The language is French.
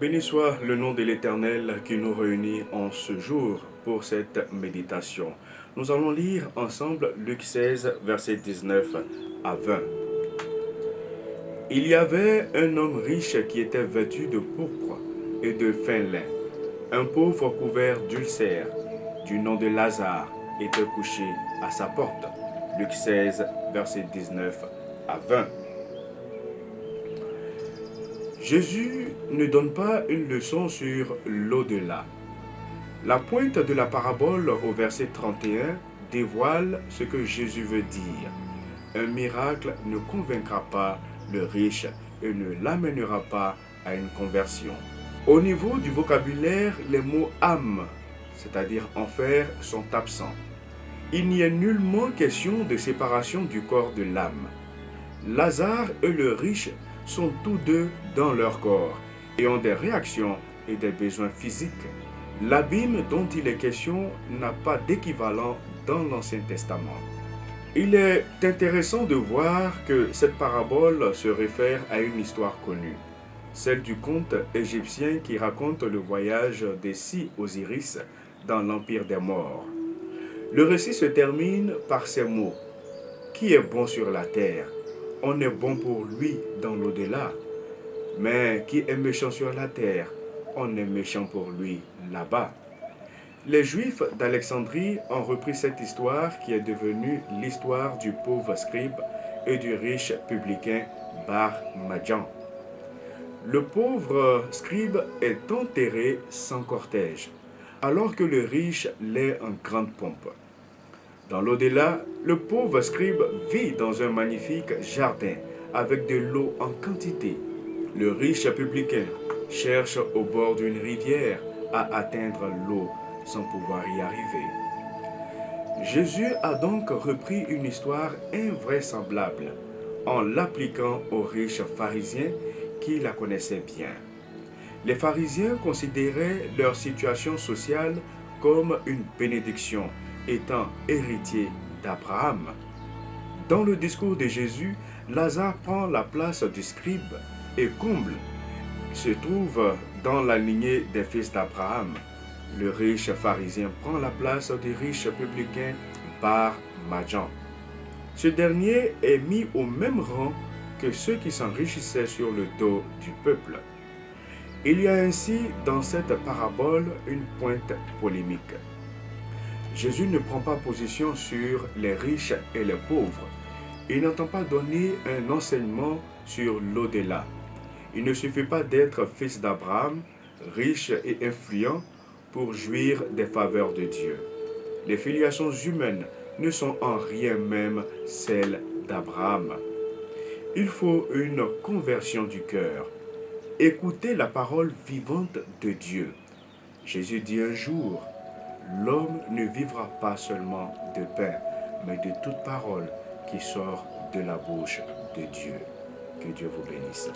Béni soit le nom de l'Éternel qui nous réunit en ce jour pour cette méditation. Nous allons lire ensemble Luc 16, versets 19 à 20. Il y avait un homme riche qui était vêtu de pourpre et de fin lin. Un pauvre couvert d'ulcères, du nom de Lazare, était couché à sa porte. Luc 16, versets 19 à 20. Jésus ne donne pas une leçon sur l'au-delà. La pointe de la parabole au verset 31 dévoile ce que Jésus veut dire. Un miracle ne convaincra pas le riche et ne l'amènera pas à une conversion. Au niveau du vocabulaire, les mots âme, c'est-à-dire enfer, sont absents. Il n'y est nullement question de séparation du corps de l'âme. Lazare et le riche sont tous deux dans leur corps et ont des réactions et des besoins physiques. L'abîme dont il est question n'a pas d'équivalent dans l'Ancien Testament. Il est intéressant de voir que cette parabole se réfère à une histoire connue, celle du conte égyptien qui raconte le voyage des 6 Osiris dans l'Empire des morts. Le récit se termine par ces mots: « Qui est bon sur la terre? On est bon pour lui dans l'au-delà. Mais qui est méchant sur la terre? On est méchant pour lui là-bas. » Les Juifs d'Alexandrie ont repris cette histoire qui est devenue l'histoire du pauvre scribe et du riche publicain Bar Madjan. Le pauvre scribe est enterré sans cortège, alors que le riche l'est en grande pompe. Dans l'au-delà, le pauvre scribe vit dans un magnifique jardin avec de l'eau en quantité. Le riche publicain cherche au bord d'une rivière à atteindre l'eau sans pouvoir y arriver. Jésus a donc repris une histoire invraisemblable en l'appliquant aux riches pharisiens qui la connaissaient bien. Les pharisiens considéraient leur situation sociale comme une bénédiction, étant héritiers d'Abraham. Dans le discours de Jésus, Lazare prend la place du scribe et comble se trouve dans la lignée des fils d'Abraham. Le riche pharisien prend la place du riche publicain Bar Madjan. Ce dernier est mis au même rang que ceux qui s'enrichissaient sur le dos du peuple. Il y a ainsi dans cette parabole une pointe polémique. Jésus ne prend pas position sur les riches et les pauvres. Il n'entend pas donner un enseignement sur l'au-delà. Il ne suffit pas d'être fils d'Abraham, riche et influent pour jouir des faveurs de Dieu. Les filiations humaines ne sont en rien même celles d'Abraham. Il faut une conversion du cœur. Écoutez la parole vivante de Dieu. Jésus dit un jour: « L'homme ne vivra pas seulement de pain, mais de toute parole qui sort de la bouche de Dieu. » Que Dieu vous bénisse.